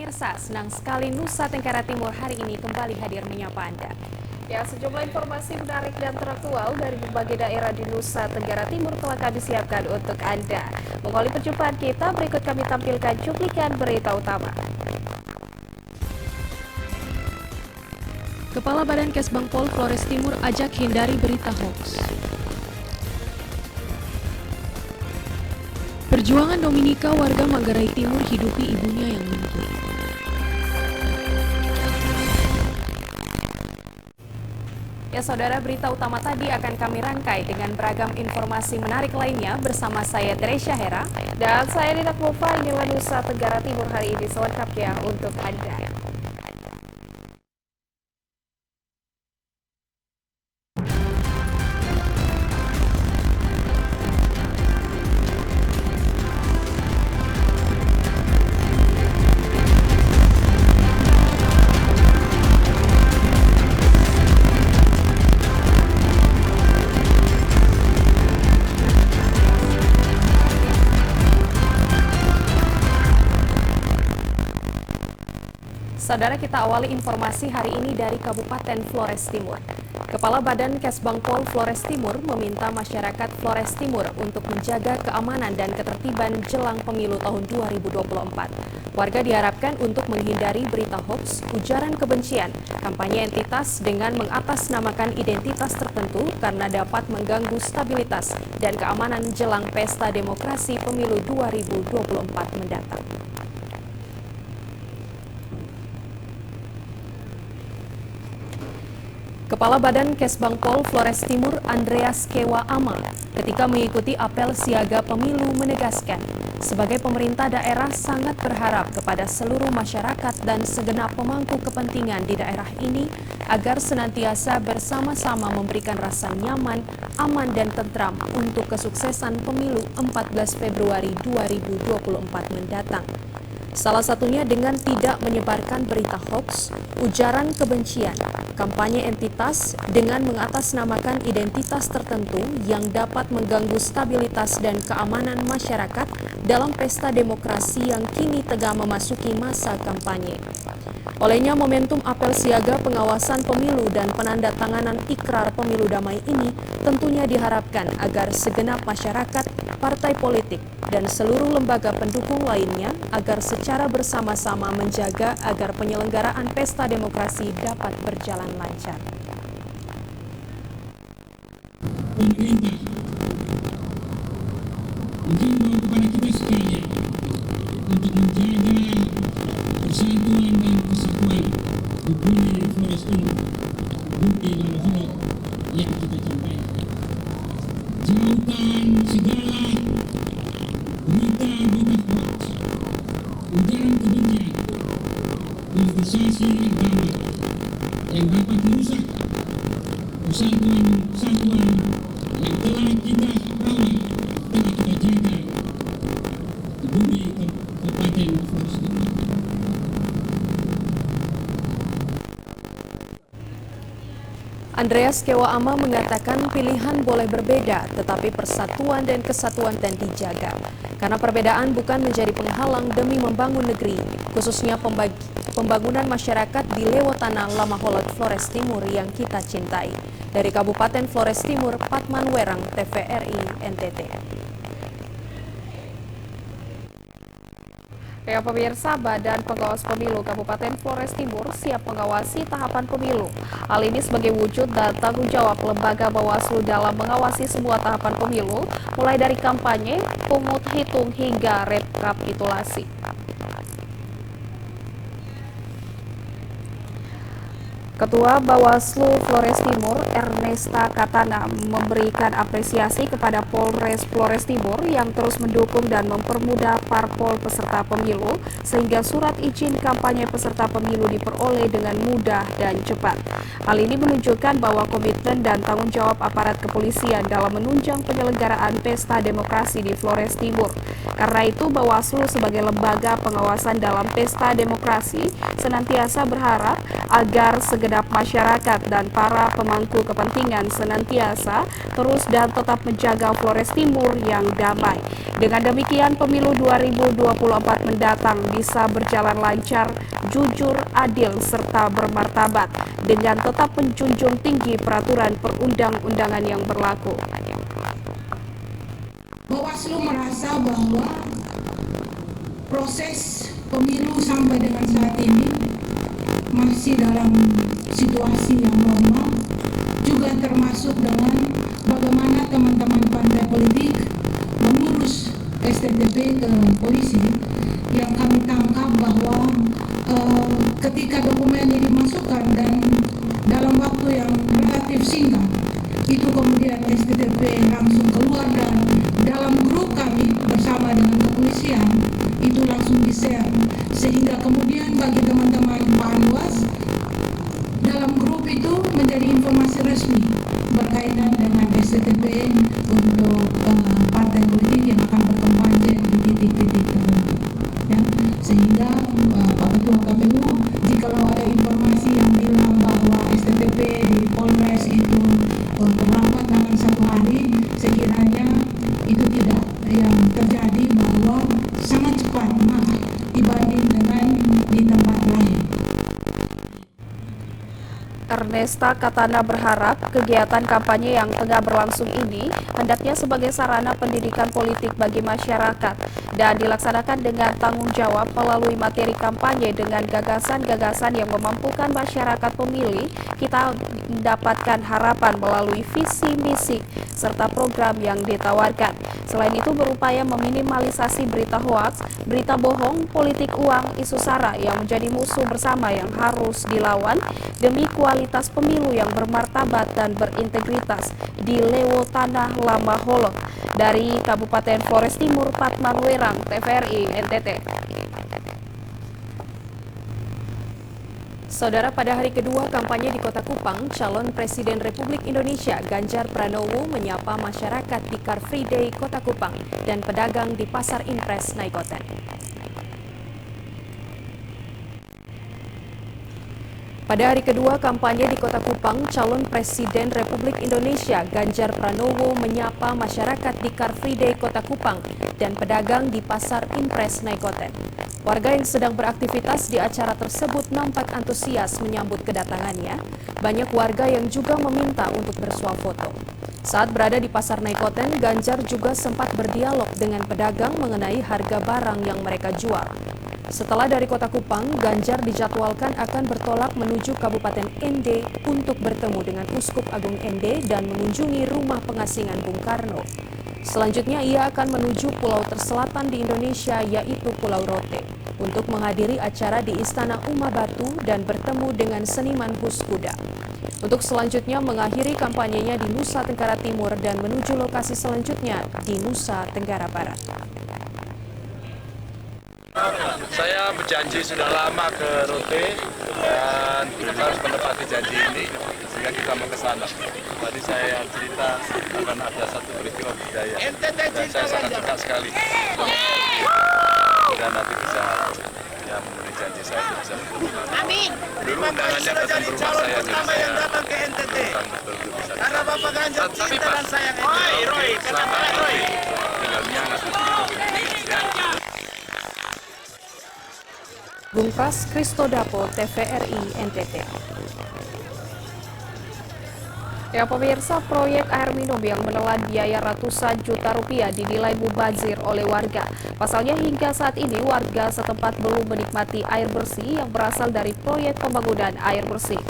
pemirsa, senang sekali Nusa Tenggara Timur hari ini kembali hadir menyapa Anda. Ya, sejumlah informasi menarik dan teraktual dari berbagai daerah di Nusa Tenggara Timur telah kami siapkan untuk Anda. Mengawali perjumpaan kita, berikut kami tampilkan cuplikan berita utama. Kepala Badan Kesbangpol Flores Timur ajak hindari berita hoax. Perjuangan Dominika warga Manggarai Timur hidupi ibunya yang menyusui. Ya saudara, berita utama tadi akan kami rangkai dengan beragam informasi menarik lainnya bersama saya Tresya Hera dan saya Nina Kulfa. Inilah Nusa Tenggara Timur hari ini selengkapnya untuk Anda. Saudara, kita awali informasi hari ini dari Kabupaten Flores Timur. Kepala Badan Kesbangpol Flores Timur meminta masyarakat Flores Timur untuk menjaga keamanan dan ketertiban jelang pemilu tahun 2024. Warga diharapkan untuk menghindari berita hoax, ujaran kebencian, kampanye entitas dengan mengatasnamakan identitas tertentu karena dapat mengganggu stabilitas dan keamanan jelang pesta demokrasi pemilu 2024 mendatang. Kepala Badan Kesbangpol Flores Timur Andreas Kewa Ama ketika mengikuti apel siaga pemilu menegaskan, sebagai pemerintah daerah sangat berharap kepada seluruh masyarakat dan segenap pemangku kepentingan di daerah ini agar senantiasa bersama-sama memberikan rasa nyaman, aman dan tentram untuk kesuksesan pemilu 14 Februari 2024 mendatang. Salah satunya dengan tidak menyebarkan berita hoax, ujaran kebencian, kampanye entitas dengan mengatasnamakan identitas tertentu yang dapat mengganggu stabilitas dan keamanan masyarakat dalam pesta demokrasi yang kini tengah memasuki masa kampanye. Olehnya momentum apel siaga pengawasan pemilu dan penandatanganan ikrar pemilu damai ini tentunya diharapkan agar segenap masyarakat, partai politik, dan seluruh lembaga pendukung lainnya agar secara bersama-sama menjaga agar penyelenggaraan pesta demokrasi dapat berjalan lancar. Pemerintah menghimbau kepada kita sekalian untuk menjaga persatuan dan kesatuan di bumi Flores Timur, bumi dan holot yang kita capai. Jauhkan segala berita-berita hoax, ujaran kebencian, polarisasi agama yang dapat merusak persatuan yang telah kita rawat, telah kita jaga di bumi Kabupaten Flores Timur. Andreas Kewa Ama mengatakan pilihan boleh berbeda, tetapi persatuan dan kesatuan dan dijaga. Karena perbedaan bukan menjadi penghalang demi membangun negeri, khususnya pembangunan masyarakat di Lewotana Lamaholot Flores Timur yang kita cintai. Dari Kabupaten Flores Timur, Patman Werang, TVRI NTT. Ya pemirsa, Badan Pengawas Pemilu Kabupaten Flores Timur siap mengawasi tahapan pemilu. Hal ini sebagai wujud dan tanggung jawab lembaga Bawaslu dalam mengawasi semua tahapan pemilu, mulai dari kampanye, pungut hitung hingga rekapitulasi. Ketua Bawaslu Flores Timur, Ernesta Katana, memberikan apresiasi kepada Polres Flores Timur yang terus mendukung dan mempermudah parpol peserta pemilu, sehingga surat izin kampanye peserta pemilu diperoleh dengan mudah dan cepat. Hal ini menunjukkan bahwa komitmen dan tanggung jawab aparat kepolisian dalam menunjang penyelenggaraan pesta demokrasi di Flores Timur. Karena itu, Bawaslu sebagai lembaga pengawasan dalam pesta demokrasi senantiasa berharap agar segala segenap masyarakat dan para pemangku kepentingan senantiasa terus dan tetap menjaga Flores Timur yang damai. Dengan demikian, pemilu 2024 mendatang bisa berjalan lancar, jujur, adil, serta bermartabat dengan tetap menjunjung tinggi peraturan perundang-undangan yang berlaku. Bawaslu merasa bahwa proses pemilu sampai dengan saat ini masih dalam situasi yang normal, juga termasuk dengan bagaimana teman-teman partai politik mengurus STTP ke polisi, yang kami tangkap bahwa ketika dokumen ini dimasukkan dan dalam waktu yang relatif singkat, itu kemudian STTP langsung keluar dan dalam grup kami bersama dengan kepolisian itu langsung di-share, sehingga kemudian bagi teman-teman Panwas dalam grup itu menjadi informasi resmi berkaitan dengan STTP untuk partai politik yang akan berkampanye di titik-titik tertentu. Ya, sehingga Pak Ketua KPU, jikalau ada informasi yang bilang bahwa STTP di Polres itu terlambat dalam 1 hari, sekiranya itu tidak yang terjadi, bahwa sangat cepat dibanding dengan di tempat lain. Ernesta Katana berharap kegiatan kampanye yang tengah berlangsung ini hendaknya sebagai sarana pendidikan politik bagi masyarakat dan dilaksanakan dengan tanggung jawab melalui materi kampanye dengan gagasan-gagasan yang memampukan masyarakat pemilih kita mendapatkan harapan melalui visi misi serta program yang ditawarkan. Selain itu berupaya meminimalisasi berita hoaks, berita bohong, politik uang, isu sara yang menjadi musuh bersama yang harus dilawan demi kualitas pemilu yang bermartabat dan berintegritas di Lewo Tanah Lama Holot. Dari Kabupaten Flores Timur, Patman Werang, TVRI NTT. Saudara, pada hari kedua kampanye di Kota Kupang, calon Presiden Republik Indonesia Ganjar Pranowo menyapa masyarakat di Car Free Day Kota Kupang dan pedagang di Pasar Impres Naikoten. Pada hari kedua kampanye di Kota Kupang, calon Presiden Republik Indonesia Ganjar Pranowo menyapa masyarakat di Car Free Day Kota Kupang dan pedagang di Pasar Impres Naikoten. Warga yang sedang beraktivitas di acara tersebut nampak antusias menyambut kedatangannya. Banyak warga yang juga meminta untuk bersuah foto. Saat berada di Pasar Naikoten, Ganjar juga sempat berdialog dengan pedagang mengenai harga barang yang mereka jual. Setelah dari Kota Kupang, Ganjar dijadwalkan akan bertolak menuju Kabupaten Ende untuk bertemu dengan Uskup Agung Ende dan mengunjungi rumah pengasingan Bung Karno. Selanjutnya ia akan menuju pulau terselatan di Indonesia, yaitu Pulau Rote, untuk menghadiri acara di Istana Uma Batu dan bertemu dengan seniman hus kuda. Untuk selanjutnya mengakhiri kampanyenya di Nusa Tenggara Timur dan menuju lokasi selanjutnya di Nusa Tenggara Barat. Saya berjanji sudah lama ke Rote dan kita harus menepati janji ini sehingga kita mau ke sana. Tadi saya cerita akan ada satu peristiwa budaya dan saya sangat suka sekali. Dan nanti bisa memenuhi janji saya itu bisa bertemu. Amin. Dulu undangannya datang ke rumah saya, jadi saya yang datang ke NTT. betul bisa. Karena Bapak Ganjar cinta dan sayang NTT. Roy, kenapa Roy? Tinggal miangas. Bungkas Kristodapo, TVRI NTT. Ya pemirsa, proyek air minum yang menelan biaya ratusan juta rupiah dinilai mubazir oleh warga. Pasalnya hingga saat ini warga setempat belum menikmati air bersih yang berasal dari proyek pembangunan air bersih.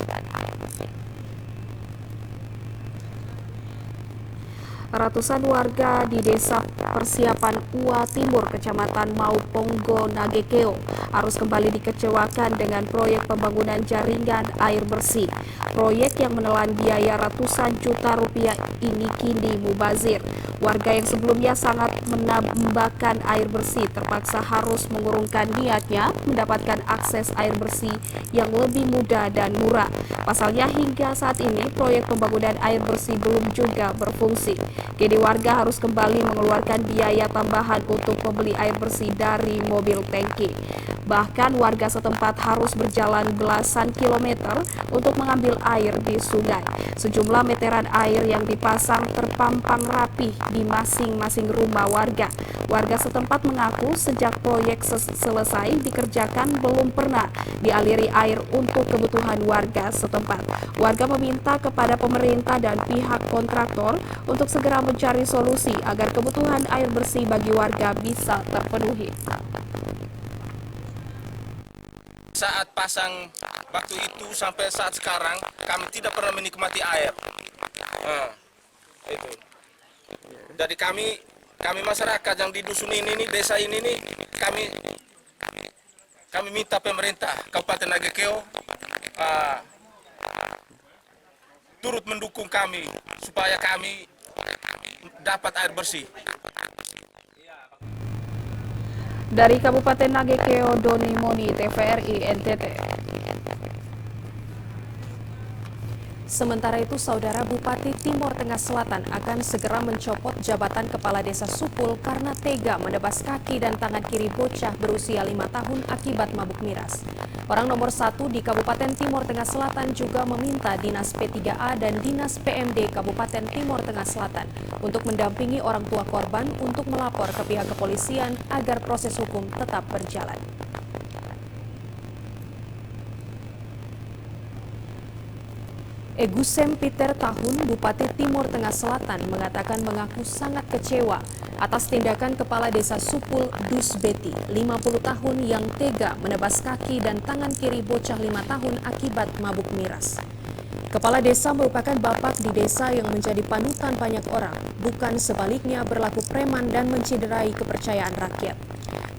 Ratusan warga di Desa Persiapan Ua Timur, Kecamatan Mauponggo, Nagekeo, harus kembali dikecewakan dengan proyek pembangunan jaringan air bersih. Proyek yang menelan biaya ratusan juta rupiah ini kini mubazir. Warga yang sebelumnya sangat menambahkan air bersih terpaksa harus mengurungkan niatnya mendapatkan akses air bersih yang lebih mudah dan murah. Pasalnya hingga saat ini proyek pembangunan air bersih belum juga berfungsi. Kini warga harus kembali mengeluarkan biaya tambahan untuk membeli air bersih dari mobil tangki. Bahkan warga setempat harus berjalan belasan kilometer untuk mengambil air di sungai. Sejumlah meteran air yang dipasang terpampang rapih di masing-masing rumah warga. Warga setempat mengaku sejak proyek selesai dikerjakan belum pernah dialiri air untuk kebutuhan warga setempat. Warga meminta kepada pemerintah dan pihak kontraktor untuk segera mencari solusi agar kebutuhan air bersih bagi warga bisa terpenuhi. Saat pasang waktu itu sampai saat sekarang kami tidak pernah menikmati air. Itu. Jadi kami masyarakat yang di dusun ini nih, desa ini nih, kami minta pemerintah Kabupaten Nagekeo turut mendukung kami supaya kami dapat air bersih. Dari Kabupaten Nagekeo, Doni Moni, TVRI NTT. Sementara itu, Saudara Bupati Timor Tengah Selatan akan segera mencopot jabatan Kepala Desa Supul karena tega menebas kaki dan tangan kiri bocah berusia 5 tahun akibat mabuk miras. Orang nomor 1 di Kabupaten Timor Tengah Selatan juga meminta Dinas P3A dan Dinas PMD Kabupaten Timor Tengah Selatan untuk mendampingi orang tua korban untuk melapor ke pihak kepolisian agar proses hukum tetap berjalan. Egusem Peter Tahun, Bupati Timor Tengah Selatan, mengatakan mengaku sangat kecewa atas tindakan Kepala Desa Supul Dus Beti, 50 tahun yang tega menebas kaki dan tangan kiri bocah 5 tahun akibat mabuk miras. Kepala desa merupakan bapak di desa yang menjadi panutan banyak orang, bukan sebaliknya berlaku preman dan menciderai kepercayaan rakyat.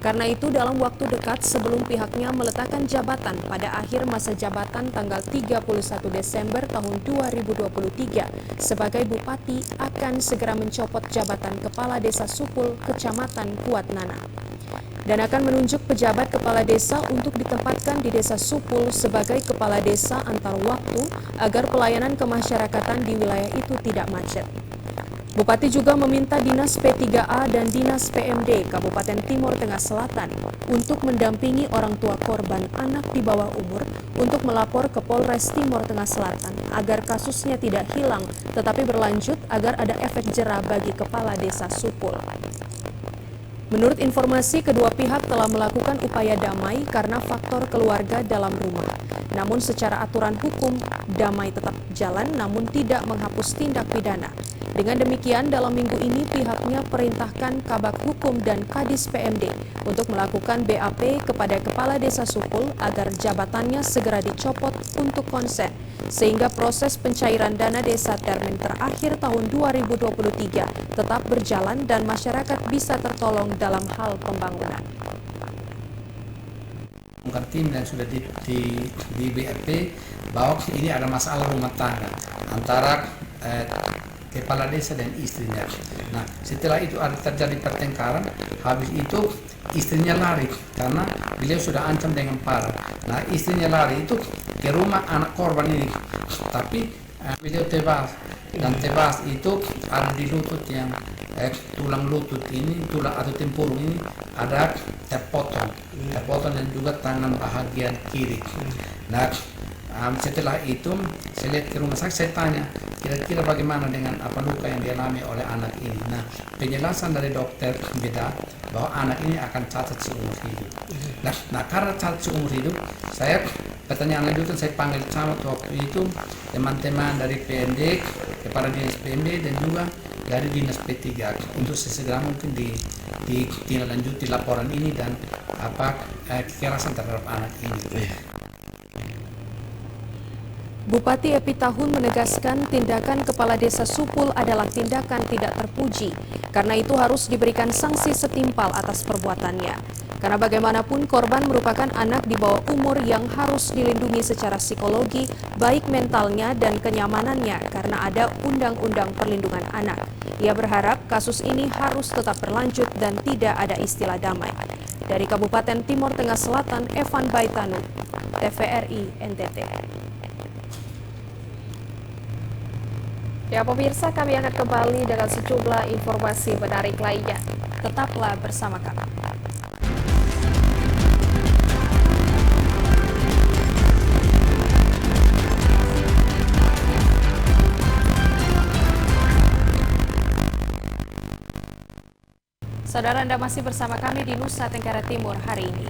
Karena itu, dalam waktu dekat sebelum pihaknya meletakkan jabatan pada akhir masa jabatan tanggal 31 Desember tahun 2023 sebagai bupati akan segera mencopot jabatan Kepala Desa Supul Kecamatan Kuatnana dan akan menunjuk pejabat kepala desa untuk ditempatkan di Desa Supul sebagai kepala desa antar waktu agar pelayanan kemasyarakatan di wilayah itu tidak macet. Bupati juga meminta Dinas P3A dan Dinas PMD Kabupaten Timor Tengah Selatan untuk mendampingi orang tua korban anak di bawah umur untuk melapor ke Polres Timor Tengah Selatan agar kasusnya tidak hilang tetapi berlanjut agar ada efek jera bagi Kepala Desa Supul. Menurut informasi, kedua pihak telah melakukan upaya damai karena faktor keluarga dalam rumah. Namun secara aturan hukum, damai tetap jalan namun tidak menghapus tindak pidana. Dengan demikian, dalam minggu ini pihaknya perintahkan Kabak Hukum dan Kadis PMD untuk melakukan BAP kepada Kepala Desa Supul agar jabatannya segera dicopot untuk konsen, sehingga proses pencairan dana desa termin terakhir tahun 2023 tetap berjalan dan masyarakat bisa tertolong dalam hal pembangunan. Tim dan sudah di BAP bahwa ini ada masalah rumah tangga antara kepala desa dan istrinya. Nah, setelah itu ada terjadi pertengkaran, habis itu istrinya lari karena beliau sudah ancam dengan parah. Nah, istrinya lari itu ke rumah anak korban ini, tapi beliau tebas dan tebas itu ada di lutut yang tulang lutut ini, tulang atau tempurung ini ada terpotong dan juga tangan bahagian kiri. Nah, setelah itu saya lihat ke rumah sakit, saya tanya kira-kira bagaimana dengan apa luka yang dialami oleh anak ini. Nah, penjelasan dari dokter beda bahwa anak ini akan cacat seumur hidup. Nah, karena cacat seumur hidup, saya pertanyaan lanjutan saya panggil sama waktu itu teman-teman dari PMD, kepala dinas PMD dan juga dari dinas P3 untuk sesegera mungkin ditindaklanjuti laporan ini dan kekerasan terhadap anak ini. Bupati Epi Tahun menegaskan tindakan Kepala Desa Supul adalah tindakan tidak terpuji, karena itu harus diberikan sanksi setimpal atas perbuatannya. Karena bagaimanapun korban merupakan anak di bawah umur yang harus dilindungi secara psikologi, baik mentalnya dan kenyamanannya karena ada Undang-Undang Perlindungan Anak. Ia berharap kasus ini harus tetap berlanjut dan tidak ada istilah damai. Dari Kabupaten Timor Tengah Selatan, Evan Baitanu, TVRI NTT. Ya pemirsa, kami akan kembali dengan sejumlah informasi menarik lainnya. Tetaplah bersama kami. Saudara, Anda masih bersama kami di Nusa Tenggara Timur hari ini.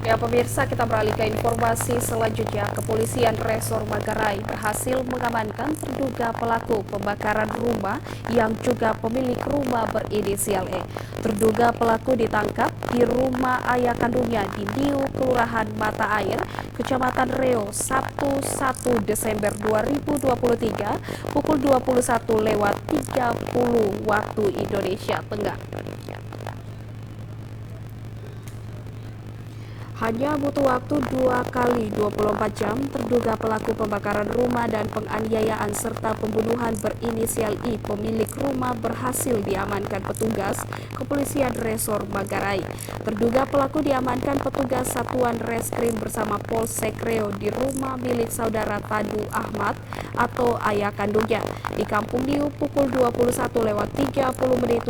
Ya pemirsa, kita beralih ke informasi selanjutnya. Kepolisian Resor Manggarai berhasil mengamankan terduga pelaku pembakaran rumah yang juga pemilik rumah berinisial E. Terduga pelaku ditangkap di rumah ayah kandungnya di Niu, Kelurahan Mata Air, Kecamatan Reo, Sabtu 1 Desember 2023 pukul 21:30 waktu Indonesia Tengah. Hanya butuh waktu 2 kali 24 jam, terduga pelaku pembakaran rumah dan penganiayaan serta pembunuhan berinisial I pemilik rumah berhasil diamankan petugas Kepolisian Resor Manggarai. Terduga pelaku diamankan petugas Satuan Reskrim bersama Polsek Reo di rumah milik saudara Tadu Ahmad atau ayah kandungnya di Kampung Niu pukul 21:30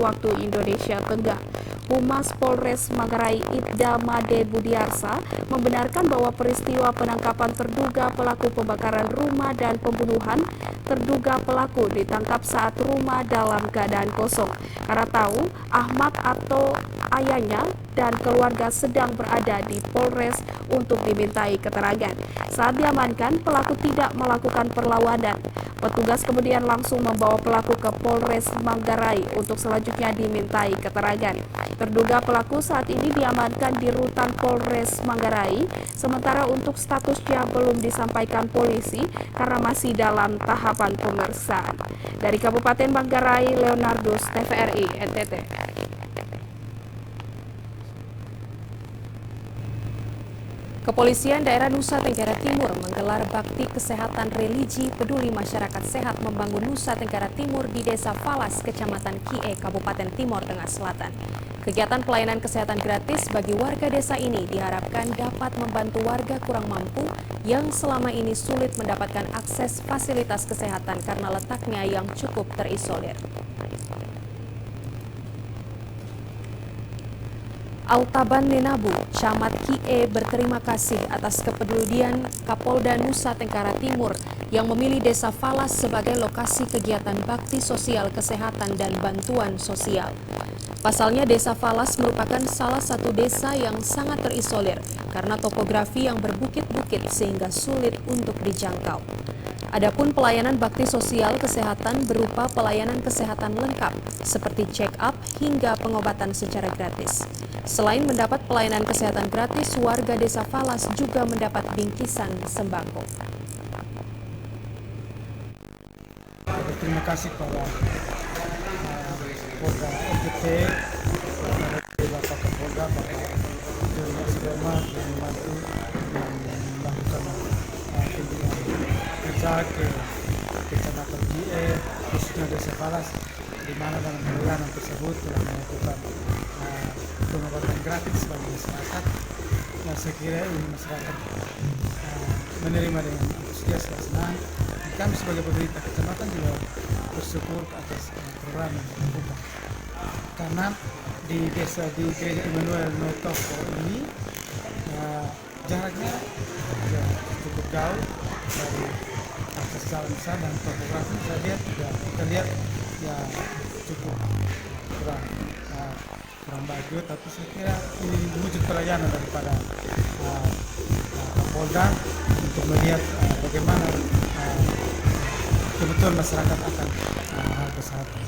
waktu Indonesia Tengah. Humas Polres Manggarai Ibda Made Budiarsa membenarkan bahwa peristiwa penangkapan terduga pelaku pembakaran rumah dan pembunuhan terduga pelaku ditangkap saat rumah dalam keadaan kosong karena tahu Ahmad atau ayahnya dan keluarga sedang berada di Polres untuk dimintai keterangan. Saat diamankan, pelaku tidak melakukan perlawanan. Petugas kemudian langsung membawa pelaku ke Polres Manggarai untuk selanjutnya dimintai keterangan. Terduga pelaku saat ini diamankan di rutan Polres Manggarai, sementara untuk statusnya belum disampaikan polisi karena masih dalam tahapan pemeriksaan. Dari Kabupaten Manggarai, Leonardus, TVRI NTT. Kepolisian Daerah Nusa Tenggara Timur menggelar bakti kesehatan religi peduli masyarakat sehat membangun Nusa Tenggara Timur di Desa Falas, Kecamatan Kie, Kabupaten Timor Tengah Selatan. Kegiatan pelayanan kesehatan gratis bagi warga desa ini diharapkan dapat membantu warga kurang mampu yang selama ini sulit mendapatkan akses fasilitas kesehatan karena letaknya yang cukup terisolir. Autaban Nenabu, Camat Kie berterima kasih atas kepedulian Kapolda Nusa Tenggara Timur yang memilih Desa Falas sebagai lokasi kegiatan bakti sosial kesehatan dan bantuan sosial. Pasalnya Desa Falas merupakan salah satu desa yang sangat terisolir karena topografi yang berbukit-bukit sehingga sulit untuk dijangkau. Adapun pelayanan bakti sosial kesehatan berupa pelayanan kesehatan lengkap seperti check-up hingga pengobatan secara gratis. Selain mendapat pelayanan kesehatan gratis, warga Desa Falas juga mendapat bingkisan sembako. Terima kasih kepada Polda NTT, Bapak Kapolda, Bapak Jonas Sudirman yang membantu melakukan kerja ke Kecamatan Kie, khususnya Desa Falas, di mana dalam pelayanan tersebut telah melakukan pengobatan gratis bagi masyarakat. Dan saya kira ini masyarakat menerima dengan antusias dan senang. Kami sebagai pemerintah kecamatan juga bersyukur atas program yang dilakukan. Karena di desa di Gereja Immanuel Noitoko ini jaraknya cukup jauh dari akses jalan besar dan topografi saya lihat kita lihat ya cukup kurang bagus, tapi saya kira ini wujud pelayanan daripada Kapolda untuk melihat bagaimana kebutuhan masyarakat akan hal kesehatan.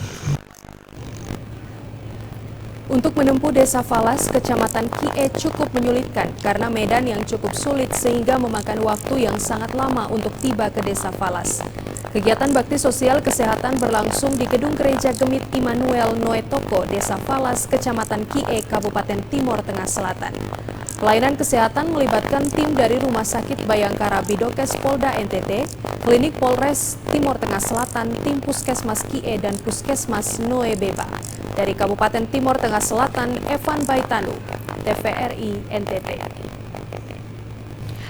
Untuk menempuh Desa Falas, Kecamatan Kie cukup menyulitkan karena medan yang cukup sulit sehingga memakan waktu yang sangat lama untuk tiba ke Desa Falas. Kegiatan bakti sosial kesehatan berlangsung di Gedung Gereja Gemit Immanuel Noitoko, Desa Falas, Kecamatan Kie, Kabupaten Timor Tengah Selatan. Pelayanan kesehatan melibatkan tim dari Rumah Sakit Bayangkara Bidokes Polda NTT, Klinik Polres Timor Tengah Selatan, tim Puskesmas Kie dan Puskesmas Noe Beba. Dari Kabupaten Timor Tengah Selatan, Evan Baitanu, TVRI NTT.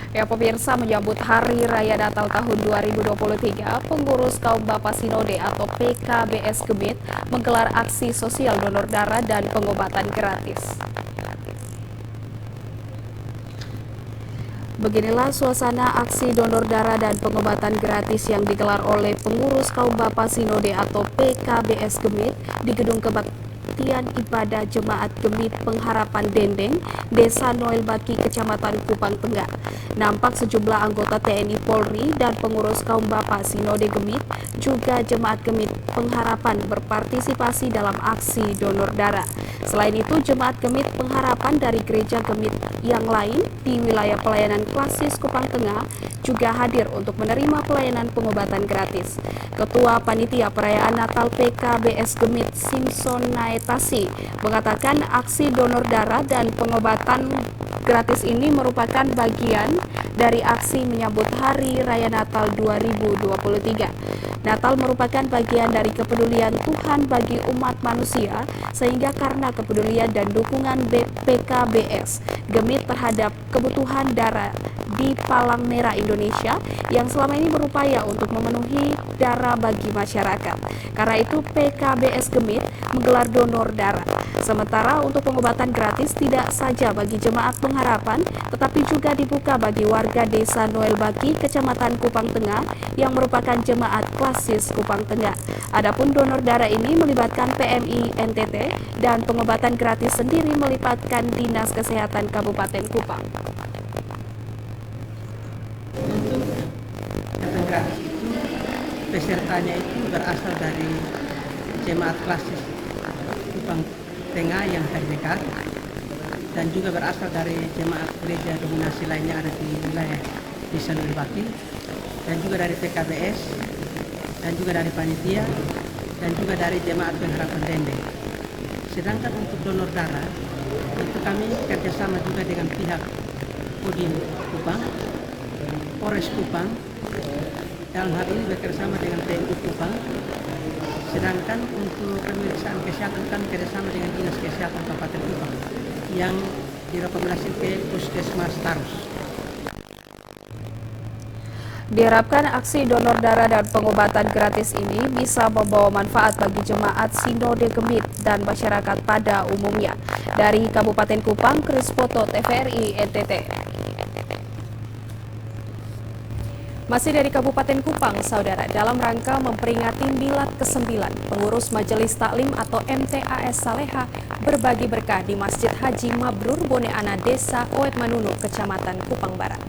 Ya pemirsa, menyambut Hari Raya Natal tahun 2023, pengurus Kaum Bapa Sinode atau PKBS Gemit menggelar aksi sosial donor darah dan pengobatan gratis. Beginilah suasana aksi donor darah dan pengobatan gratis yang digelar oleh pengurus Kaum Bapa Sinode atau PKBS Gemit di Gedung kebaktian ibadah Jemaat Gemit Pengharapan Dendeng, Desa Noel Baki, Kecamatan Kupang Tengah. Nampak sejumlah anggota TNI Polri dan pengurus kaum bapak Sinode Gemit, juga Jemaat Gemit Pengharapan berpartisipasi dalam aksi donor darah. Selain itu, Jemaat Gemit Pengharapan dari gereja Gemit yang lain di wilayah pelayanan klasis Kupang Tengah juga hadir untuk menerima pelayanan pengobatan gratis. Ketua Panitia Perayaan Natal PKBS Gemit Simpson Naetasi mengatakan aksi donor darah dan pengobatan gratis ini merupakan bagian dari aksi menyambut Hari Raya Natal 2023. Natal merupakan bagian dari kepedulian Tuhan bagi umat manusia, sehingga karena kepedulian dan dukungan PKBS Gemit terhadap kebutuhan darah di Palang Merah Indonesia yang selama ini berupaya untuk memenuhi darah bagi masyarakat. Karena itu PKBS Gemit menggelar donor darah. Sementara untuk pengobatan gratis tidak saja bagi Jemaat Pengharapan, tetapi juga dibuka bagi warga Desa Noel Baki, Kecamatan Kupang Tengah yang merupakan jemaat klasis Kupang Tengah. Adapun donor darah ini melibatkan PMI NTT dan pengobatan gratis sendiri melibatkan Dinas Kesehatan Kabupaten Kupang. Untuk datang gratis itu pesertanya itu berasal dari jemaat klasis Kupang Tengah yang terdekat dan juga berasal dari jemaat gereja dominasi lainnya ada di wilayah Desa Noel Baki dan juga dari PKBS dan juga dari panitia dan juga dari Jemaat Pengharapan Dendeng. Sedangkan untuk donor darah itu kami kerjasama juga dengan pihak Kodim Kupang, Polres Kupang, dalam hal ini bekerjasama dengan TNI Kupang. Sedangkan untuk pemeriksaan kesehatan kami kerjasama dengan Dinas Kesehatan Kabupaten Kupang yang direkomendasi ke Puskesmas Tarus. Diharapkan aksi donor darah dan pengobatan gratis ini bisa membawa manfaat bagi jemaat Sinode Gemit dan masyarakat pada umumnya. Dari Kabupaten Kupang, Kris Poto, TVRI NTT. Masih dari Kabupaten Kupang, Saudara, dalam rangka memperingati Milad ke-9, pengurus Majelis Taklim atau MTAS Saleha berbagi berkah di Masjid Haji Mabrur Bone Ana, Desa Oet Manunu, Kecamatan Kupang Barat.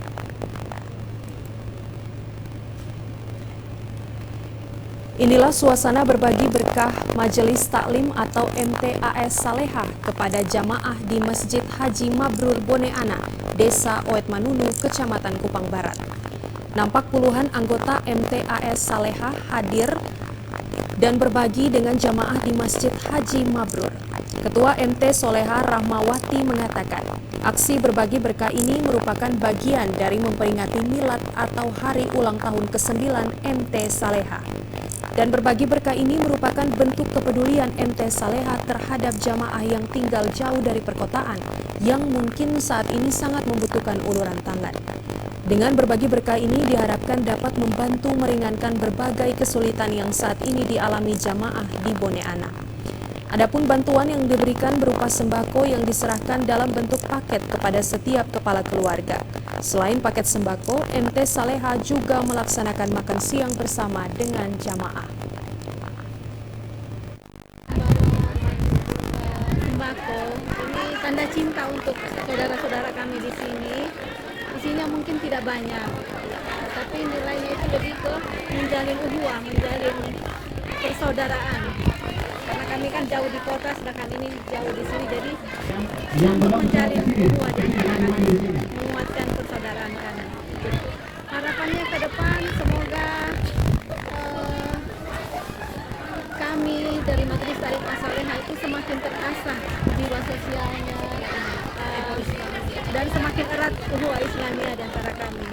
Inilah suasana berbagi berkah Majelis Taklim atau MTAS Saleha kepada jamaah di Masjid Haji Mabrur Bone Ana, Desa Oet Manunu, Kecamatan Kupang Barat. Nampak puluhan anggota MTAS Saleha hadir dan berbagi dengan jamaah di Masjid Haji Mabrur. Ketua MT Soleha Rahmawati mengatakan, aksi berbagi berkah ini merupakan bagian dari memperingati milad atau hari ulang tahun ke-9 MT Saleha. Dan berbagi berkah ini merupakan bentuk kepedulian MT Saleha terhadap jamaah yang tinggal jauh dari perkotaan, yang mungkin saat ini sangat membutuhkan uluran tangan. Dengan berbagi berkah ini diharapkan dapat membantu meringankan berbagai kesulitan yang saat ini dialami jamaah di Bone Ana. Adapun bantuan yang diberikan berupa sembako yang diserahkan dalam bentuk paket kepada setiap kepala keluarga. Selain paket sembako, MT Saleha juga melaksanakan makan siang bersama dengan jamaah. Sembako ini tanda cinta untuk saudara-saudara kami di sini. Isinya mungkin tidak banyak, tapi nilainya itu lebih ke menjalin ukhuwah, menjalin persaudaraan. Karena kami kan jauh di kota, sedangkan ini jauh di sini, jadi untuk menjalin ukhuwah di antara kami, menguatkan persaudaraan kami. Harapannya ke depan semoga kami dari Majelis Taklim Saleha itu semakin terasah jiwa sosialnya dan semakin erat ukhuwah Islamiyah di antara kami.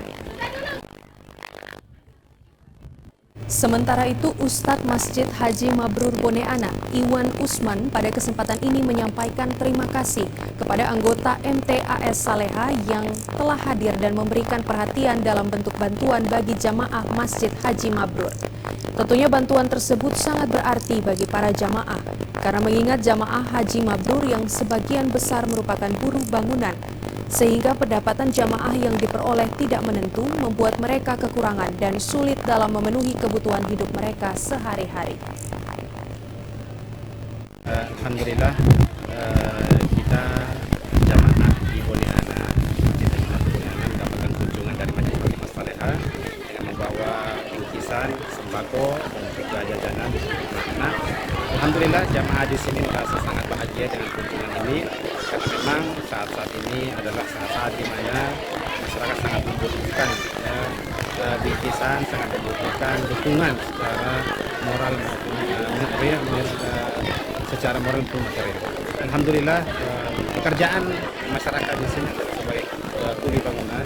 Sementara itu, Ustadz Masjid Haji Mabrur Bone Ana, Iwan Usman, pada kesempatan ini menyampaikan terima kasih kepada anggota MTAS Saleha yang telah hadir dan memberikan perhatian dalam bentuk bantuan bagi jamaah Masjid Haji Mabrur. Tentunya bantuan tersebut sangat berarti bagi para jamaah, karena mengingat jamaah Haji Mabrur yang sebagian besar merupakan buruh bangunan, sehingga pendapatan jamaah yang diperoleh tidak menentu, membuat mereka kekurangan dan sulit dalam memenuhi kebutuhan hidup mereka sehari-hari. Alhamdulillah kita jamaah di Boniana, mendapatkan kunjungan dari Majelis Hakim Saleha dengan membawa bingkisan, sembako dan juga jajanan. Nah, alhamdulillah jamaah di sini merasa sangat bahagia dengan kunjungan ini karena memang saat-saat ini adalah saat-saat di mana masyarakat sangat membutuhkan bingkisan, sangat membutuhkan dukungan secara moral maupun secara moral maupun material. Alhamdulillah pekerjaan masyarakat di sini adalah sebagai kuli bangunan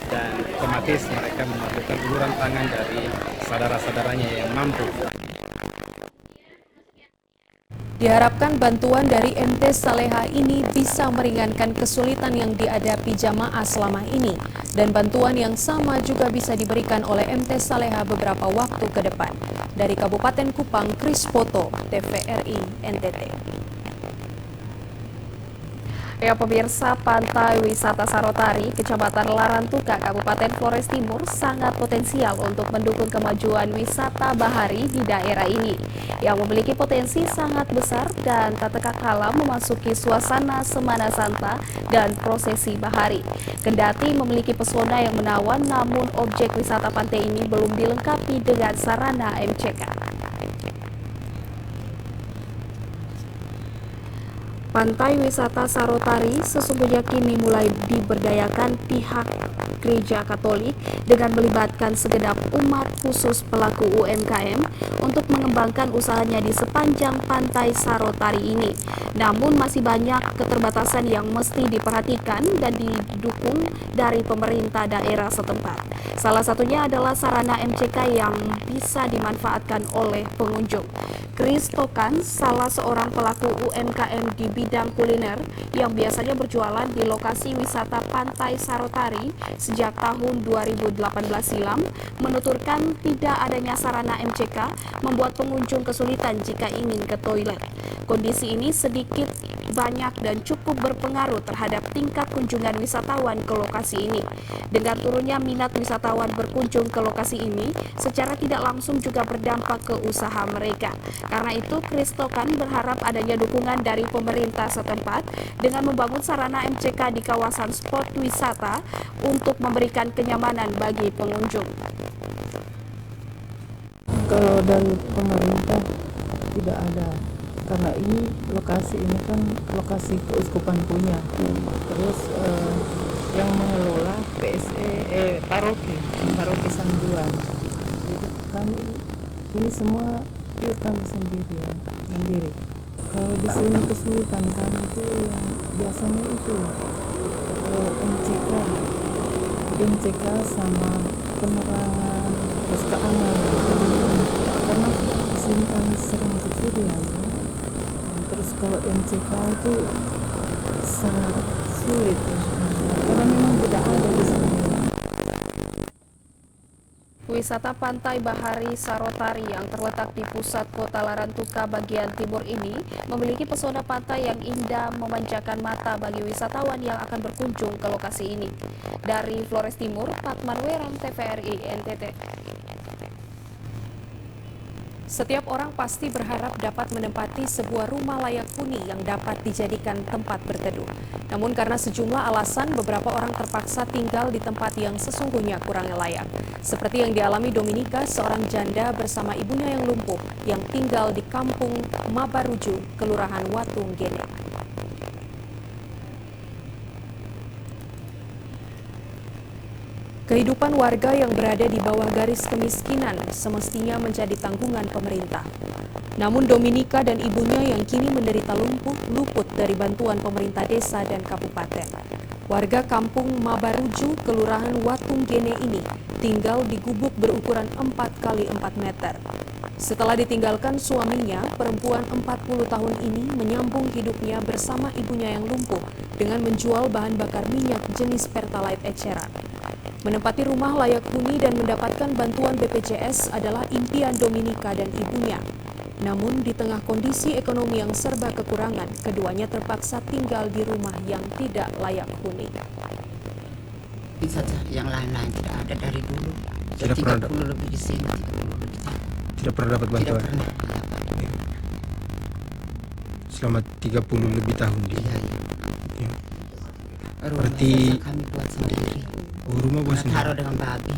dan otomatis mereka memerlukan uluran tangan dari saudara-saudaranya yang mampu. Diharapkan bantuan dari MT Saleha ini bisa meringankan kesulitan yang dihadapi jamaah selama ini dan bantuan yang sama juga bisa diberikan oleh MT Saleha beberapa waktu ke depan. Dari Kabupaten Kupang, Kris Poto, TVRI NTT. Ya pemirsa, Pantai Wisata Sarotari, Kecamatan Larantuka, Kabupaten Flores Timur sangat potensial untuk mendukung kemajuan wisata bahari di daerah ini yang memiliki potensi sangat besar dan tak terkala memasuki suasana Semana Santa dan prosesi bahari. Kendati memiliki pesona yang menawan, namun objek wisata pantai ini belum dilengkapi dengan sarana MCK. Pantai Wisata Sarotari sesungguhnya kini mulai diberdayakan pihak Gereja Katolik dengan melibatkan segenap umat khusus pelaku UMKM untuk mengembangkan usahanya di sepanjang Pantai Sarotari ini. Namun masih banyak keterbatasan yang mesti diperhatikan dan didukung dari pemerintah daerah setempat. Salah satunya adalah sarana MCK yang bisa dimanfaatkan oleh pengunjung. Chris Tokan, salah seorang pelaku UMKM di bidang kuliner yang biasanya berjualan di lokasi wisata Pantai Sarotari sejak tahun 2018 silam, menuturkan tidak adanya sarana MCK membuat pengunjung kesulitan jika ingin ke toilet. Kondisi ini sedikit banyak dan cukup berpengaruh terhadap tingkat kunjungan wisatawan ke lokasi ini. Dengan turunnya minat wisatawan berkunjung ke lokasi ini, secara tidak langsung juga berdampak ke usaha mereka. Karena itu, Chris Tokan berharap adanya dukungan dari pemerintah setempat dengan membangun sarana MCK di kawasan spot wisata untuk memberikan kenyamanan bagi pengunjung. Kalau dari pemerintah tidak ada, karena ini lokasi ini kan lokasi keuskupan punya. Terus yang mengelola paroki Sanduan. Jadi kami ini semua kami sendiri. Kalau di sini kesulitan kami itu yang biasanya itu MCK sama penerangan, terus keamanan. Karena di sini kami sering kejadian. Terus kalau MCK itu sangat sulit karena memang tidak ada di sini. Wisata Pantai Bahari Sarotari yang terletak di pusat kota Larantuka bagian timur ini memiliki pesona pantai yang indah memanjakan mata bagi wisatawan yang akan berkunjung ke lokasi ini. Dari Flores Timur, Patman Weram, TVRI NTT. Setiap orang pasti berharap dapat menempati sebuah rumah layak huni yang dapat dijadikan tempat berteduh. Namun karena sejumlah alasan, beberapa orang terpaksa tinggal di tempat yang sesungguhnya kurang layak. Seperti yang dialami Dominika, seorang janda bersama ibunya yang lumpuh, yang tinggal di kampung Mabaruju, Kelurahan Watung Gene. Kehidupan warga yang berada di bawah garis kemiskinan semestinya menjadi tanggungan pemerintah. Namun Dominika dan ibunya yang kini menderita luput dari bantuan pemerintah desa dan kabupaten. Warga kampung Mabaruju, Kelurahan Watung Gene ini tinggal di gubuk berukuran 4 x 4 meter. Setelah ditinggalkan suaminya, perempuan 40 tahun ini menyambung hidupnya bersama ibunya yang lumpuh dengan menjual bahan bakar minyak jenis Pertalite eceran. Menempati rumah layak huni dan mendapatkan bantuan BPJS adalah impian Dominika dan ibunya. Namun di tengah kondisi ekonomi yang serba kekurangan, keduanya terpaksa tinggal di rumah yang tidak layak huni. Saja yang lain-lain tidak ada dari dulu. Tidak pernah 30 lebih di sini, 30 lebih di sini. Tidak pernah dapat bantuan. Tidak pernah. selama 30 lebih tahun. Iya. Ya. Berarti kami buat sendiri. Rumah buat sendiri. Taruh dengan babi,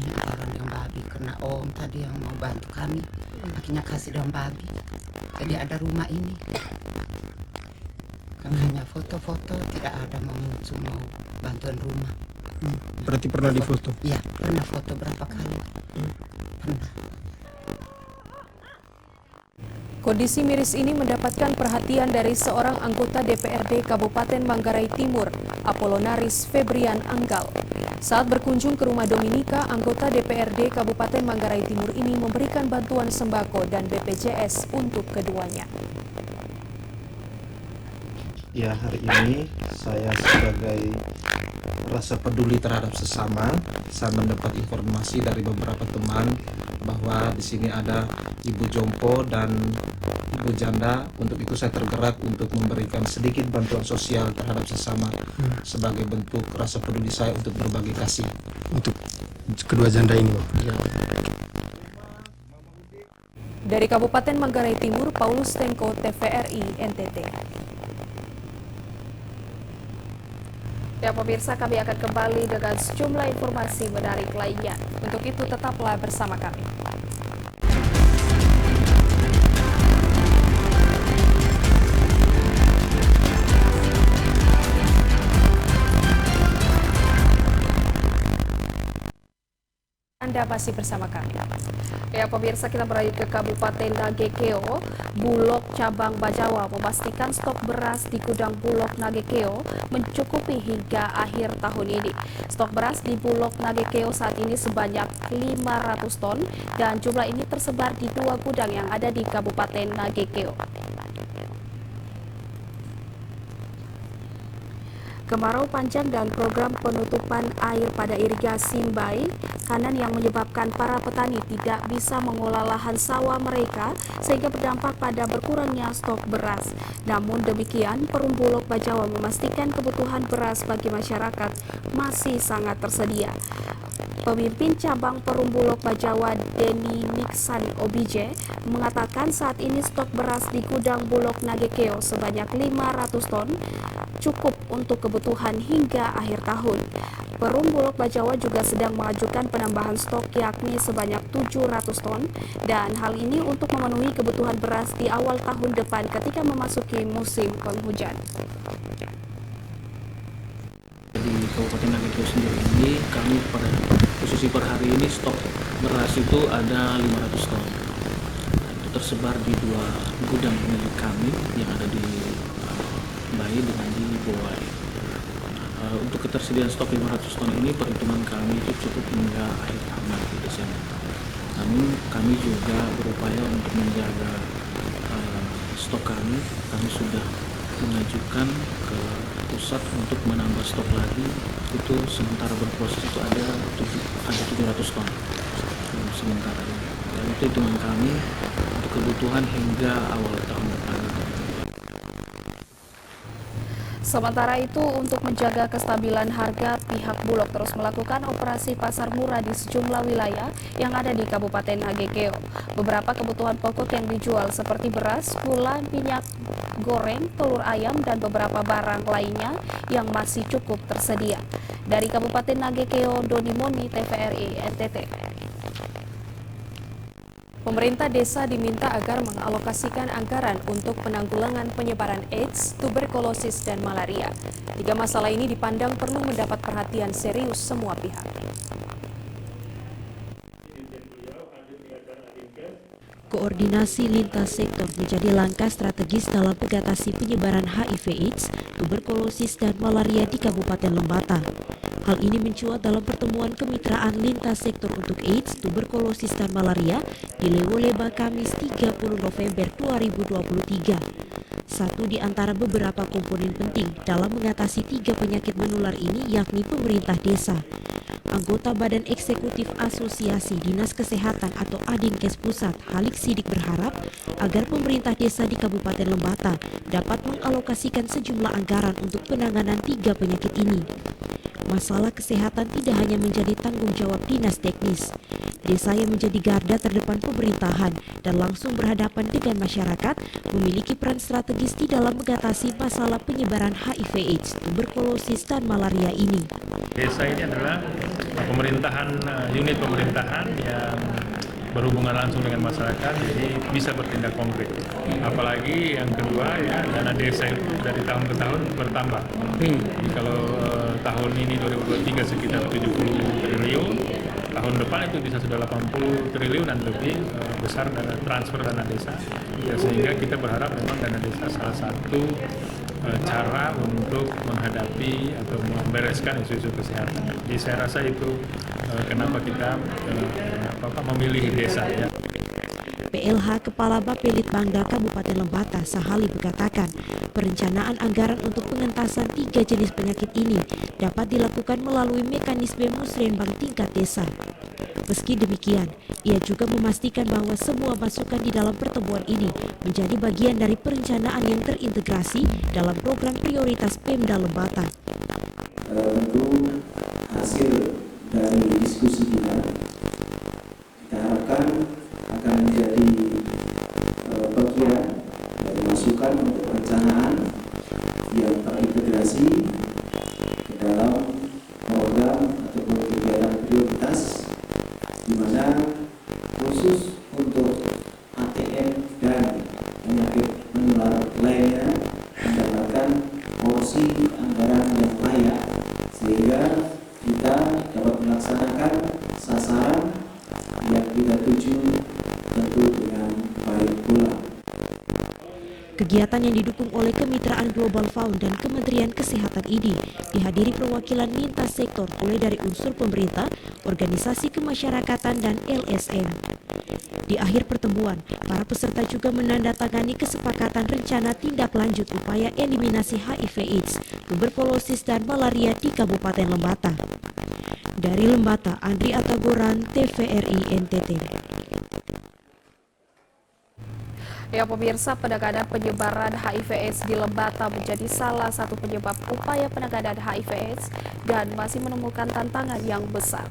karena om tadi yang mau bantu kami, akhirnya kasih dengan babi. Jadi ada rumah ini. Kan hanya foto-foto, tidak ada mau bantuan rumah. Berarti pernah difoto? Iya, pernah foto berapa kali. Pernah. Kondisi miris ini mendapatkan perhatian dari seorang anggota DPRD Kabupaten Manggarai Timur, Apolonaris Febrian Anggal. Saat berkunjung ke rumah Dominika, anggota DPRD Kabupaten Manggarai Timur ini memberikan bantuan sembako dan BPJS untuk keduanya. Ya, hari ini saya sebagai rasa peduli terhadap sesama, saya mendapat informasi dari beberapa teman bahwa di sini ada ibu jompo dan ibu janda. Untuk itu saya tergerak untuk memberikan sedikit bantuan sosial terhadap sesama sebagai bentuk rasa peduli saya untuk berbagi kasih. Untuk kedua janda ini, Pak? Ya. Dari Kabupaten Manggarai Timur, Paulus Tengko, TVRI NTT. Ya pemirsa, kami akan kembali dengan sejumlah informasi menarik lainnya. Untuk itu tetaplah bersama kami. Anda masih bersama kami. Ya pemirsa, kita beralih ke Kabupaten Nagekeo. Bulog cabang Bajawa memastikan stok beras di gudang Bulog Nagekeo mencukupi hingga akhir tahun ini. Stok beras di Bulog Nagekeo saat ini sebanyak 500 ton dan jumlah ini tersebar di 2 gudang yang ada di Kabupaten Nagekeo. Kemarau panjang dan program penutupan air pada irigasi Mbai Kanan yang menyebabkan para petani tidak bisa mengolah lahan sawah mereka sehingga berdampak pada berkurangnya stok beras. Namun demikian, Perum Bulog Bajawa memastikan kebutuhan beras bagi masyarakat masih sangat tersedia. Pemimpin cabang Perum Bulog Bajawa Denny Nixon Obije mengatakan saat ini stok beras di gudang Bulog Nagekeo sebanyak 500 ton cukup untuk kebutuhan hingga akhir tahun. Perum Bulog Bajawa juga sedang mengajukan penambahan stok yakni sebanyak 700 ton dan hal ini untuk memenuhi kebutuhan beras di awal tahun depan ketika memasuki musim penghujan. Di Kabupaten Nagekeo sendiri ini kami pada posisi per hari ini stok beras itu ada 500 ton. Itu tersebar di 2 gudang milik kami yang ada di Mbai dengan di Bowai. Untuk ketersediaan stok 500 ton ini perhitungan kami itu cukup hingga akhir tahun nanti Desember. Namun kami juga berupaya untuk menjaga stok kami. Kami sudah mengajukan ke pusat untuk menambah stok lagi. Itu sementara berproses itu ada 700 ton sementara ini. Dan itu hitungan kami untuk kebutuhan hingga awal tahun depan. Sementara itu, untuk menjaga kestabilan harga, pihak Bulog terus melakukan operasi pasar murah di sejumlah wilayah yang ada di Kabupaten Nagekeo. Beberapa kebutuhan pokok yang dijual seperti beras, gula, minyak goreng, telur ayam, dan beberapa barang lainnya yang masih cukup tersedia. Dari Kabupaten Nagekeo, Doni Moni, TVRI NTT. Pemerintah desa diminta agar mengalokasikan anggaran untuk penanggulangan penyebaran AIDS, tuberkulosis, dan malaria. 3 masalah ini dipandang perlu mendapat perhatian serius semua pihak. Koordinasi lintas sektor menjadi langkah strategis dalam mengatasi penyebaran HIV/AIDS, tuberkulosis, dan malaria di Kabupaten Lembata. Hal ini mencuat dalam pertemuan kemitraan lintas sektor untuk AIDS, tuberkulosis, dan malaria di Lewoleba Kamis 30 November 2023. Satu di antara beberapa komponen penting dalam mengatasi 3 penyakit menular ini yakni pemerintah desa. Anggota Badan Eksekutif Asosiasi Dinas Kesehatan atau Adinkes Pusat, Halik Sidik berharap agar pemerintah desa di Kabupaten Lembata dapat mengalokasikan sejumlah anggaran untuk penanganan 3 penyakit ini. masalah kesehatan tidak hanya menjadi tanggung jawab dinas teknis. Desa yang menjadi garda terdepan pemerintahan dan langsung berhadapan dengan masyarakat memiliki peran strategis di dalam mengatasi masalah penyebaran HIV/AIDS, tuberkulosis, dan malaria ini. Desa ini adalah unit pemerintahan yang berhubungan langsung dengan masyarakat, jadi bisa bertindak konkret. Apalagi yang kedua ya, dana desa itu dari tahun ke tahun bertambah. Jadi kalau tahun ini 2023 sekitar 70 triliun, tahun depan itu bisa sudah 80 triliun dan lebih besar dana transfer dana desa. Ya, sehingga kita berharap memang dana desa salah satu cara untuk menghadapi atau membereskan isu-isu kesehatan. Jadi saya rasa itu kenapa kita memilih desa ya. PLH Kepala Bapelitbangda Kabupaten Lembata Sahali berkatakan, perencanaan anggaran untuk pengentasan 3 jenis penyakit ini dapat dilakukan melalui mekanisme musrenbang tingkat desa. Meski demikian, ia juga memastikan bahwa semua masukan di dalam pertemuan ini menjadi bagian dari perencanaan yang terintegrasi dalam program prioritas Pemda Lembata. Tentu hasil dari diskusi kita harapkan akan menjadi bagian dari masukan untuk perencanaan yang terintegrasi ke dalam program ataupun kegiatan prioritas, di mana khusus untuk ATM dan penyakit menular lainnya mendapatkan porsi anggaran yang layak, sehingga kita dapat melaksanakan sasaran yang kita tuju tentu dengan baik pula. Kegiatan yang didukung oleh Kemitraan Global Fund dan Kementerian Kesehatan ini dihadiri perwakilan lintas sektor mulai dari unsur pemerintah, organisasi kemasyarakatan, dan LSM. Di akhir pertemuan, para peserta juga menandatangani kesepakatan rencana tindak lanjut upaya eliminasi HIV/AIDS, tuberkulosis, dan malaria di Kabupaten Lembata. Dari Lembata, Andri Atagoran, TVRI NTT. Ya pemirsa, penanganan penyebaran HIV/AIDS di Lembata menjadi salah satu penyebab upaya penanganan HIV/AIDS dan masih menemukan tantangan yang besar.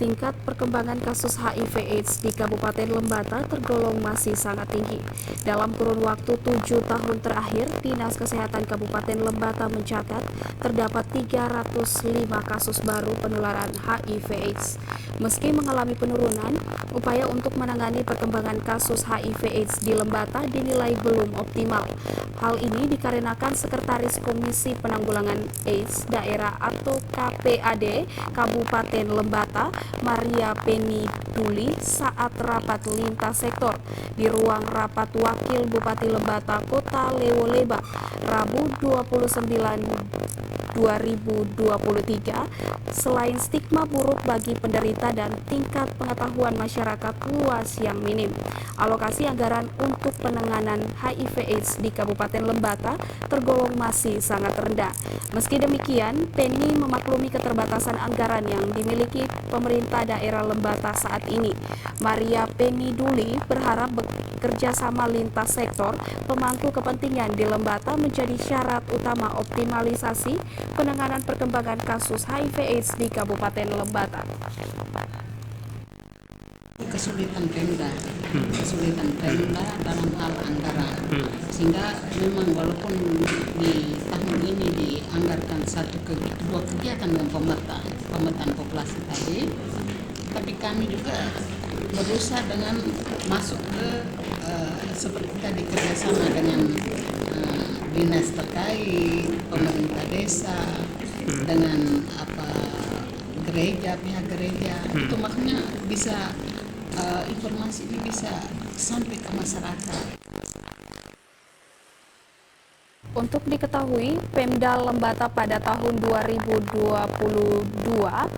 Tingkat perkembangan kasus HIV/AIDS di Kabupaten Lembata tergolong masih sangat tinggi. Dalam kurun waktu 7 tahun terakhir, Dinas Kesehatan Kabupaten Lembata mencatat terdapat 305 kasus baru penularan HIV/AIDS. Meski mengalami penurunan, upaya untuk menangani perkembangan kasus HIV/AIDS di Lembata dinilai belum optimal. Hal ini dikarenakan Sekretaris Komisi Penanggulangan AIDS Daerah atau KPAD Kabupaten Lembata, Maria Penny Duli, saat rapat lintas sektor di ruang rapat Wakil Bupati Lembata Kota Lewoleba, Rabu 29/2023, selain stigma buruk bagi penderita dan tingkat pengetahuan masyarakat luas yang minim, alokasi anggaran untuk penanganan HIV/AIDS di Kabupaten Lembata tergolong masih sangat rendah. Meski demikian, Penny memaklumi keterbatasan anggaran yang dimiliki pemerintah daerah Lembata saat ini. Maria Penny Duli berharap bekerja sama lintas sektor pemangku kepentingan di Lembata menjadi syarat utama optimalisasi penanganan perkembangan kasus HIV/AIDS di Kabupaten Lembata. Kesulitan Pemda dalam hal anggaran, sehingga memang walaupun di tahun ini dianggarkan dua kegiatan dengan pemetaan populasi tadi, tapi kami juga berusaha dengan masuk ke seperti tadi kerjasama dengan dinas terkait, pemerintah desa, dengan gereja, pihak gereja, itu makanya bisa informasi ini bisa sampai ke masyarakat. Untuk diketahui, Pemda Lembata pada tahun 2022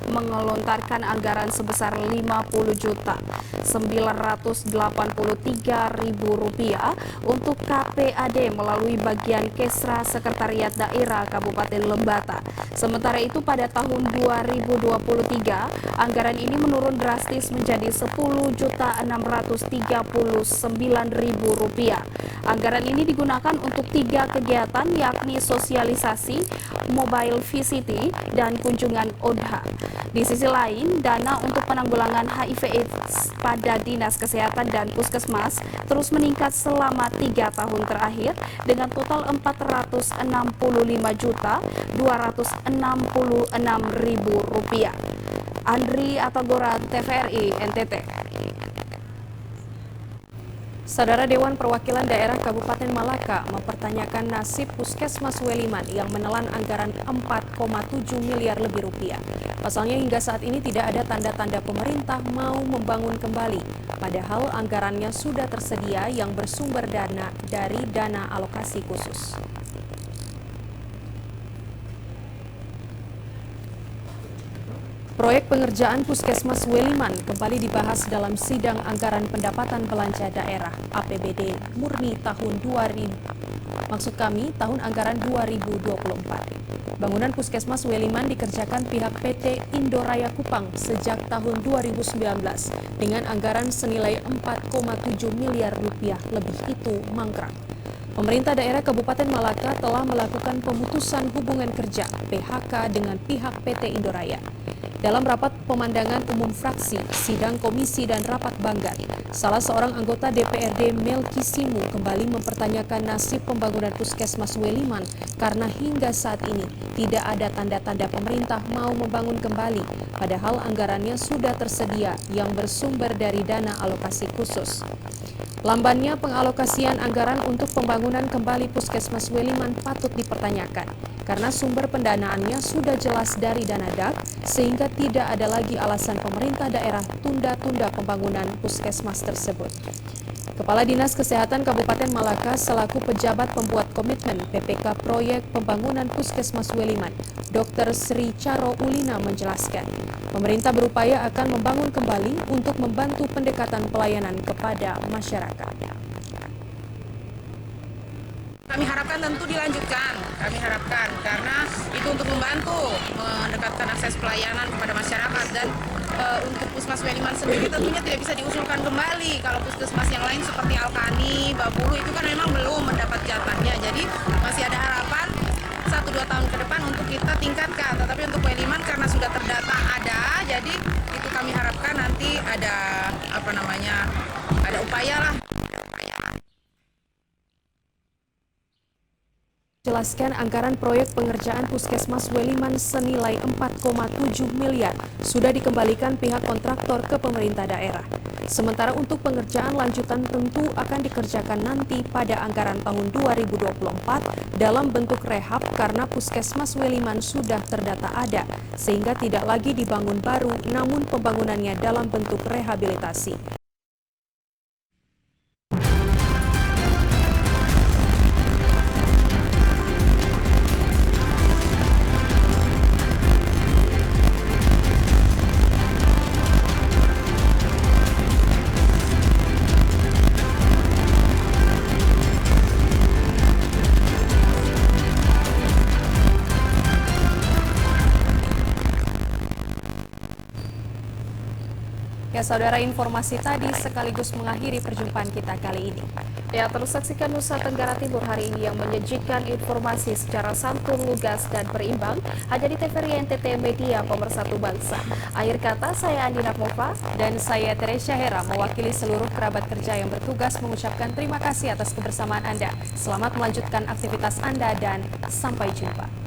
mengelontarkan anggaran sebesar Rp50.983.000 untuk KPAD melalui bagian Kesra Sekretariat Daerah Kabupaten Lembata. Sementara itu pada tahun 2023, anggaran ini menurun drastis menjadi Rp10.639.000. Anggaran ini digunakan untuk 3 kegiatan yakni sosialisasi, mobile VCT, dan kunjungan ODHA. Di sisi lain, dana untuk penanggulangan HIV/AIDS pada Dinas Kesehatan dan Puskesmas terus meningkat selama 3 tahun terakhir dengan total Rp465.266.000. Andri Atagoran, TVRI, NTT. Saudara Dewan Perwakilan Daerah Kabupaten Malaka mempertanyakan nasib Puskesmas Weliman yang menelan anggaran 4,7 miliar lebih rupiah. Pasalnya hingga saat ini tidak ada tanda-tanda pemerintah mau membangun kembali, padahal anggarannya sudah tersedia yang bersumber dana dari dana alokasi khusus. Proyek pengerjaan Puskesmas Weliman kembali dibahas dalam sidang anggaran pendapatan belanja daerah APBD murni tahun tahun anggaran 2024. Bangunan Puskesmas Weliman dikerjakan pihak PT Indoraya Kupang sejak tahun 2019 dengan anggaran senilai 4,7 miliar rupiah, lebih itu mangkrak. Pemerintah daerah Kabupaten Malaka telah melakukan pemutusan hubungan kerja PHK dengan pihak PT Indoraya. Dalam rapat pemandangan umum fraksi, sidang komisi dan rapat banggar, salah seorang anggota DPRD Melki Simu kembali mempertanyakan nasib pembangunan Puskesmas Weliman karena hingga saat ini tidak ada tanda-tanda pemerintah mau membangun kembali, padahal anggarannya sudah tersedia yang bersumber dari dana alokasi khusus. Lambannya pengalokasian anggaran untuk pembangunan kembali Puskesmas Weliman patut dipertanyakan, karena sumber pendanaannya sudah jelas dari dana DAK, sehingga tidak ada lagi alasan pemerintah daerah tunda-tunda pembangunan Puskesmas tersebut. Kepala Dinas Kesehatan Kabupaten Malaka selaku pejabat pembuat komitmen PPK Proyek Pembangunan Puskesmas Weliman, Dr. Sri Charo Ulina menjelaskan, pemerintah berupaya akan membangun kembali untuk membantu pendekatan pelayanan kepada masyarakat. Kami harapkan tentu dilanjutkan, karena itu untuk membantu mendekatkan akses pelayanan kepada masyarakat dan untuk Puskesmas Weliman sendiri tentunya tidak bisa diusulkan kembali. Kalau puskesmas yang lain seperti Alkani, Babulu itu kan memang belum mendapat jatahnya, jadi masih ada harapan 1-2 tahun ke depan untuk kita tingkatkan. Tetapi untuk Weliman karena sudah terdata ada, jadi itu kami harapkan nanti ada ada upaya lah. Jelaskan anggaran proyek pengerjaan Puskesmas Weliman senilai 4,7 miliar sudah dikembalikan pihak kontraktor ke pemerintah daerah. Sementara untuk pengerjaan lanjutan tentu akan dikerjakan nanti pada anggaran tahun 2024 dalam bentuk rehab karena Puskesmas Weliman sudah terdata ada, sehingga tidak lagi dibangun baru namun pembangunannya dalam bentuk rehabilitasi. Ya saudara, informasi tadi sekaligus mengakhiri perjumpaan kita kali ini. Ya, terus saksikan Nusa Tenggara Timur hari ini yang menyajikan informasi secara santun, lugas, dan berimbang hanya di TVRI NTT Media Pemersatu Bangsa. Akhir kata, saya Andi Narmova dan saya Teresia Hera mewakili seluruh kerabat kerja yang bertugas mengucapkan terima kasih atas kebersamaan Anda. Selamat melanjutkan aktivitas Anda dan sampai jumpa.